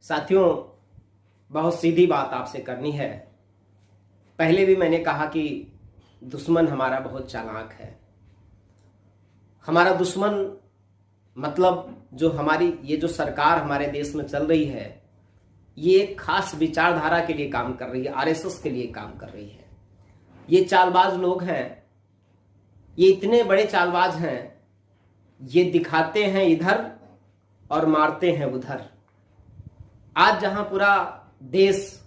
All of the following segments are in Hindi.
साथियों, बहुत सीधी बात आपसे करनी है। पहले भी मैंने कहा कि दुश्मन हमारा बहुत चालाक है। हमारा दुश्मन मतलब जो हमारी ये जो सरकार हमारे देश में चल रही है, ये एक खास विचारधारा के लिए काम कर रही है, आरएसएस के लिए काम कर रही है। ये चालबाज लोग हैं, ये इतने बड़े चालबाज हैं, ये दिखाते हैं इधर और मारते हैं उधर। आज जहां पूरा देश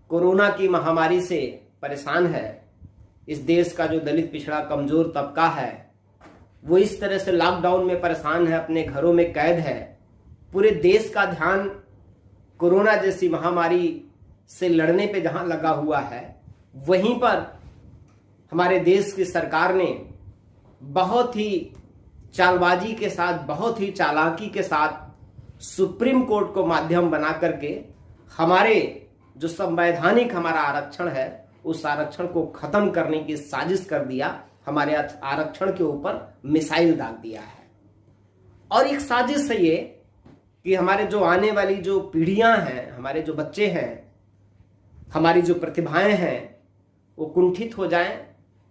कोरोना की महामारी से परेशान है, इस देश का जो दलित पिछड़ा कमजोर तबका है वो इस तरह से लॉकडाउन में परेशान है, अपने घरों में कैद है। पूरे देश का ध्यान कोरोना जैसी महामारी से लड़ने पे जहां लगा हुआ है, वहीं पर हमारे देश की सरकार ने बहुत ही चालबाजी के साथ, बहुत ही चालाकी के साथ सुप्रीम कोर्ट को माध्यम बना करके हमारे जो संवैधानिक हमारा आरक्षण है, उस आरक्षण को खत्म करने की साजिश कर दिया। हमारे आरक्षण के ऊपर मिसाइल दाग दिया है। और एक साजिश है ये कि हमारे जो आने वाली जो पीढ़ियां हैं, हमारे जो बच्चे हैं, हमारी जो प्रतिभाएं हैं, वो कुंठित हो जाएं,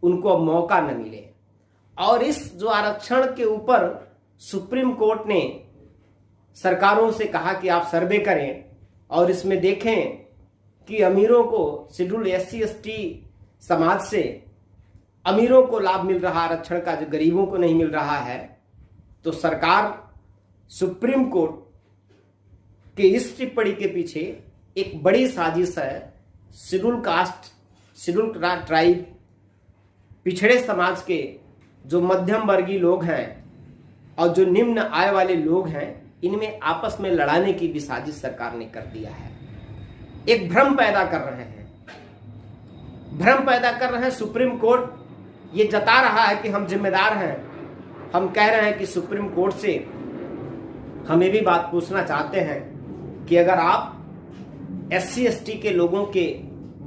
उनको अब मौका न मिले। और इस जो आरक्षण के ऊपर सुप्रीम कोर्ट ने सरकारों से कहा कि आप सर्वे करें और इसमें देखें कि अमीरों को, शेड्यूल एससी एसटी समाज से अमीरों को लाभ मिल रहा आरक्षण का, जो गरीबों को नहीं मिल रहा है। तो सरकार सुप्रीम कोर्ट के इस टिप्पणी के पीछे एक बड़ी साजिश है। शेड्यूल कास्ट, शेड्यूल ट्राइब, पिछड़े समाज के जो मध्यम वर्गीय लोग हैं और जो निम्न आय वाले लोग हैं, इनमें आपस में लड़ाने की भी साजिश सरकार ने कर दिया है। एक भ्रम पैदा कर रहे हैं, भ्रम पैदा कर रहे हैं। सुप्रीम कोर्ट ये जता रहा है कि हम जिम्मेदार हैं। हम कह रहे हैं कि सुप्रीम कोर्ट से हमें भी बात पूछना चाहते हैं कि अगर आप एससी एसटी के लोगों के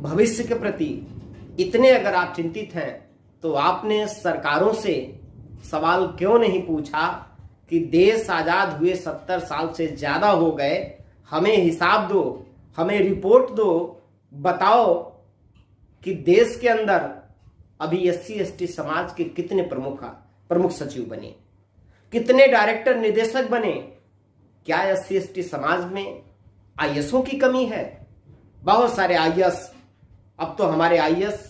भविष्य के प्रति इतने अगर आप चिंतित हैं, तो आपने सरकारों से सवाल क्यों नहीं पूछा कि देश आजाद हुए 70 साल से ज्यादा हो गए, हमें हिसाब दो, हमें रिपोर्ट दो, बताओ कि देश के अंदर अभी एससी एसटी समाज के कितने प्रमुख सचिव बने, कितने डायरेक्टर निदेशक बने। क्या एससी एसटी समाज में आईएएसओं की कमी है? बहुत सारे आईएएस, अब तो हमारे आईएएस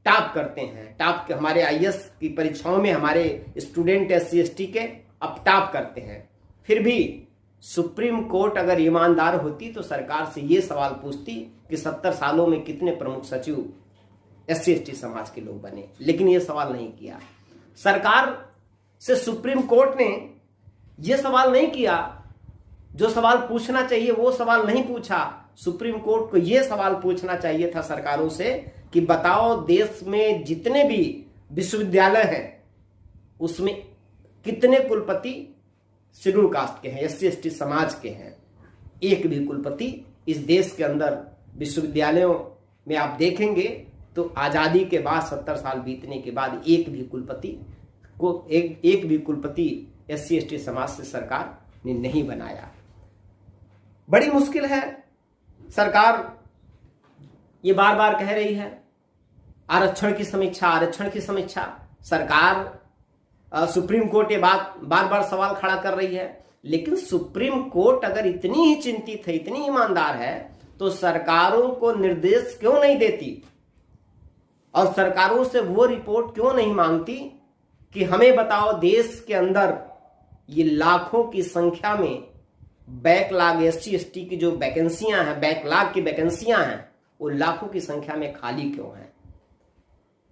टॉप करते हैं, हमारे आईएएस की परीक्षाओं में हमारे स्टूडेंट एससी एसटी के अब टॉप करते हैं। फिर भी सुप्रीम कोर्ट अगर ईमानदार होती तो सरकार से ये सवाल पूछती कि 70 सालों में कितने प्रमुख सचिव एससी एसटी समाज के लोग बने। लेकिन ये सवाल नहीं किया सरकार से। सुप्रीम कोर्ट ने ये सवाल नहीं किया, जो सवाल पूछना चाहिए वो सवाल नहीं पूछा। सुप्रीम कोर्ट को ये सवाल पूछना चाहिए था सरकारों से कि बताओ, देश में जितने भी विश्वविद्यालय हैं उसमें कितने कुलपति शेड्यूल कास्ट के हैं, एससी एसटी समाज के हैं। एक भी कुलपति इस देश के अंदर विश्वविद्यालयों में आप देखेंगे तो आजादी के बाद 70 साल बीतने के बाद एक भी कुलपति एससी एसटी समाज से सरकार ने नहीं बनाया। बड़ी मुश्किल है। सरकार ये बार बार कह रही है आरक्षण की समीक्षा, आरक्षण की समीक्षा। सरकार सुप्रीम कोर्ट ये बात बार बार सवाल खड़ा कर रही है। लेकिन सुप्रीम कोर्ट अगर इतनी ही चिंतित है, इतनी ईमानदार है, तो सरकारों को निर्देश क्यों नहीं देती और सरकारों से वो रिपोर्ट क्यों नहीं मांगती कि हमें बताओ, देश के अंदर ये लाखों की संख्या में बैकलॉग एससी एसटी की जो वैकेंसियां हैं, बैकलॉग की वैकेंसियां हैं, वो लाखों की संख्या में खाली क्यों हैं।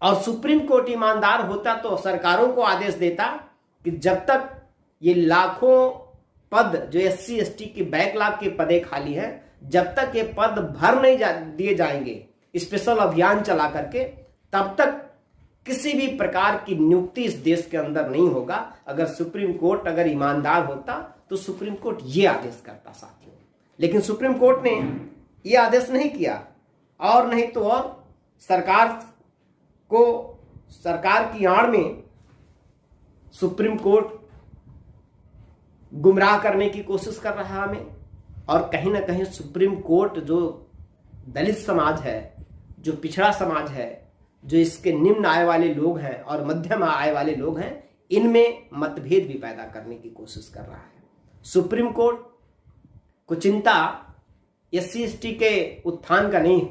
और सुप्रीम कोर्ट ईमानदार होता तो सरकारों को आदेश देता कि जब तक ये लाखों पद जो एससी एसटी की बैकलॉग के पदे खाली हैं, जब तक ये पद भर नहीं दिए जाएंगे स्पेशल अभियान चला करके, तब तक किसी भी प्रकार की नियुक्ति इस देश के अंदर नहीं होगा। अगर सुप्रीम कोर्ट अगर ईमानदार होता तो सुप्रीम कोर्ट ये आदेश करता साथियों। लेकिन सुप्रीम कोर्ट ने ये आदेश नहीं किया। और नहीं तो और सरकार की आड़ में सुप्रीम कोर्ट गुमराह करने की कोशिश कर रहा है हमें। और कहीं ना कहीं सुप्रीम कोर्ट जो दलित समाज है, जो पिछड़ा समाज है, जो इसके निम्न आय वाले लोग हैं और मध्यम आय वाले लोग हैं, इनमें मतभेद भी पैदा करने की कोशिश कर रहा है। सुप्रीम कोर्ट को चिंता SC/ST के उत्थान का नहीं,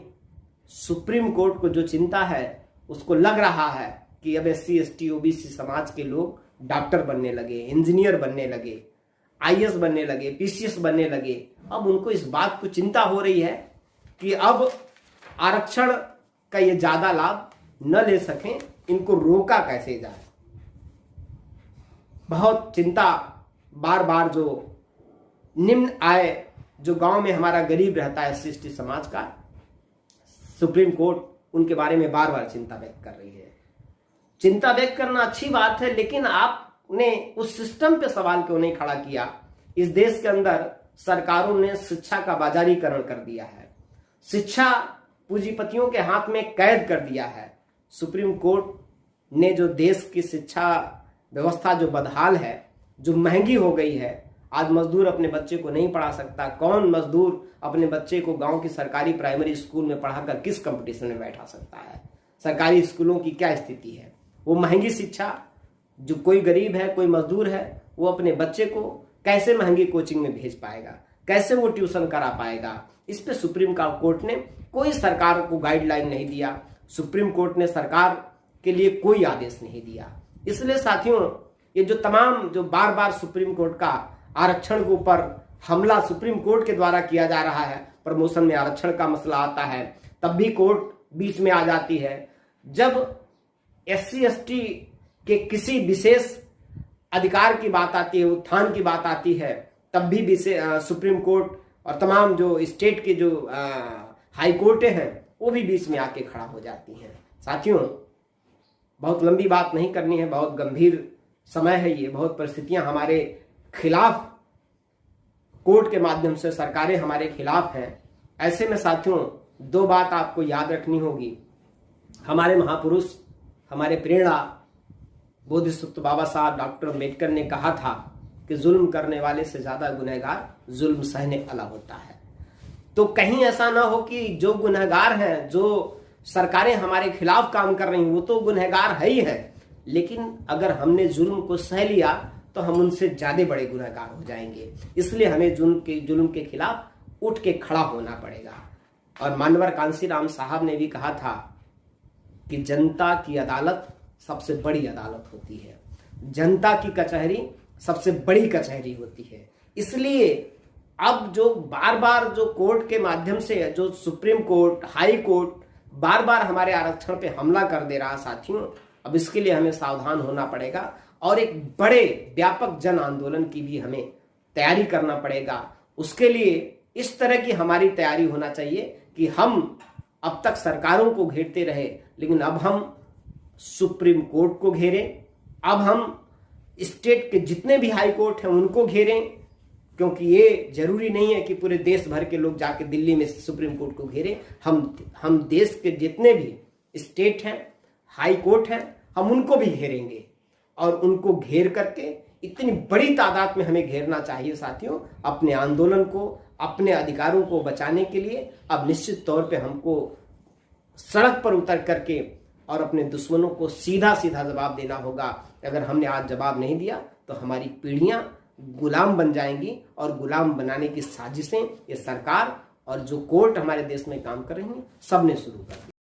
सुप्रीम कोर्ट को जो चिंता है उसको लग रहा है कि अब SC/ST OBC समाज के लोग डॉक्टर बनने लगे, इंजीनियर बनने लगे, IAS बनने लगे, PCS बनने लगे। अब उनको इस बात को चिंता हो रही है कि अब आरक्षण का ये ज्यादा लाभ न ले सकें, इनको रोका कैसे जाए। बहुत चिंता बार बार जो निम्न आय, जो गांव में हमारा गरीब रहता है SC/ST समाज का, सुप्रीम कोर्ट उनके बारे में बार बार चिंता व्यक्त कर रही है। चिंता व्यक्त करना अच्छी बात है, लेकिन आपने उस सिस्टम पे सवाल क्यों नहीं खड़ा किया। इस देश के अंदर सरकारों ने शिक्षा का बाजारीकरण कर दिया है, शिक्षा पूंजीपतियों के हाथ में कैद कर दिया है। सुप्रीम कोर्ट ने जो देश की शिक्षा व्यवस्था जो बदहाल है, जो महंगी हो गई है, आज मजदूर अपने बच्चे को नहीं पढ़ा सकता। कौन मजदूर अपने बच्चे को गांव की सरकारी प्राइमरी स्कूल में पढ़ाकर किस कंपटीशन में बैठा सकता है। सरकारी स्कूलों की क्या स्थिति है। वो महंगी शिक्षा, जो कोई गरीब है, कोई मजदूर है, वो अपने बच्चे को कैसे महंगी कोचिंग में भेज पाएगा, कैसे वो ट्यूशन करा पाएगा। इस पे सुप्रीम कोर्ट ने कोई सरकार को गाइडलाइन नहीं दिया, सुप्रीम कोर्ट ने सरकार के लिए कोई आदेश नहीं दिया। इसलिए साथियों, ये जो तमाम जो बार बार सुप्रीम कोर्ट का आरक्षण के ऊपर हमला सुप्रीम कोर्ट के द्वारा किया जा रहा है, प्रमोशन में आरक्षण का मसला आता है तब भी कोर्ट बीच में आ जाती है। जब SC/ST के किसी विशेष अधिकार की बात आती है, उत्थान की बात आती है, तब भी सुप्रीम कोर्ट और तमाम जो स्टेट के जो हाई कोर्टें हैं वो भी बीच में आके खड़ा हो जाती हैं। साथियों, बहुत लंबी बात नहीं करनी है, बहुत गंभीर समय है ये, बहुत परिस्थितियां हमारे खिलाफ, कोर्ट के माध्यम से सरकारें हमारे खिलाफ हैं। ऐसे में साथियों, दो बात आपको याद रखनी होगी। हमारे महापुरुष, हमारे प्रेरणा बोधिसत्व बाबा साहब डॉक्टर अम्बेडकर ने कहा था कि जुल्म करने वाले से ज्यादा गुनहगार जुल्म सहने वाला होता है। तो कहीं ऐसा ना हो कि जो गुनहगार हैं, जो सरकारें हमारे खिलाफ काम कर रही हैं, वो तो गुनहगार है ही है, लेकिन अगर हमने जुल्म को सह लिया तो हम उनसे ज्यादा बड़े गुनहगार हो जाएंगे। इसलिए हमें जुल्म के खिलाफ उठ के खड़ा होना पड़ेगा। और मानवर कांशीराम साहब ने भी कहा था कि जनता की अदालत सबसे बड़ी अदालत होती है, जनता की कचहरी सबसे बड़ी कचहरी होती है। इसलिए अब जो बार बार जो कोर्ट के माध्यम से, जो supreme court, high court bar बार हमारे आरक्षण पे हमला कर दे रहा साथियों, अब इसके लिए हमें सावधान होना पड़ेगा और एक बड़े व्यापक जन आंदोलन की भी हमें तैयारी करना पड़ेगा। उसके लिए इस तरह की हमारी तैयारी होना चाहिए कि हम अब तक सरकारों को घेरते रहे, लेकिन अब हम सुप्रीम कोर्ट को घेरें, अब हम स्टेट के जितने भी हाई कोर्ट हैं उनको घेरें, क्योंकि ये जरूरी नहीं है कि पूरे देश भर के लोग जाके दिल्ली में सुप्रीम कोर्ट को घेरें। हम देश के जितने भी स्टेट हैं, हाई कोर्ट हैं, हम उनको भी घेरेंगे और उनको घेर करके इतनी बड़ी तादाद में हमें घेरना चाहिए साथियों, अपने आंदोलन को, अपने अधिकारों को बचाने के लिए। अब निश्चित तौर पे हमको सड़क पर उतर करके और अपने दुश्मनों को सीधा सीधा जवाब देना होगा। अगर हमने आज जवाब नहीं दिया तो हमारी पीढ़ियां गुलाम बन जाएंगी और गुलाम बनाने की साजिशें ये सरकार और जो कोर्ट हमारे देश में काम कर रही हैं, सबने शुरू कर दी।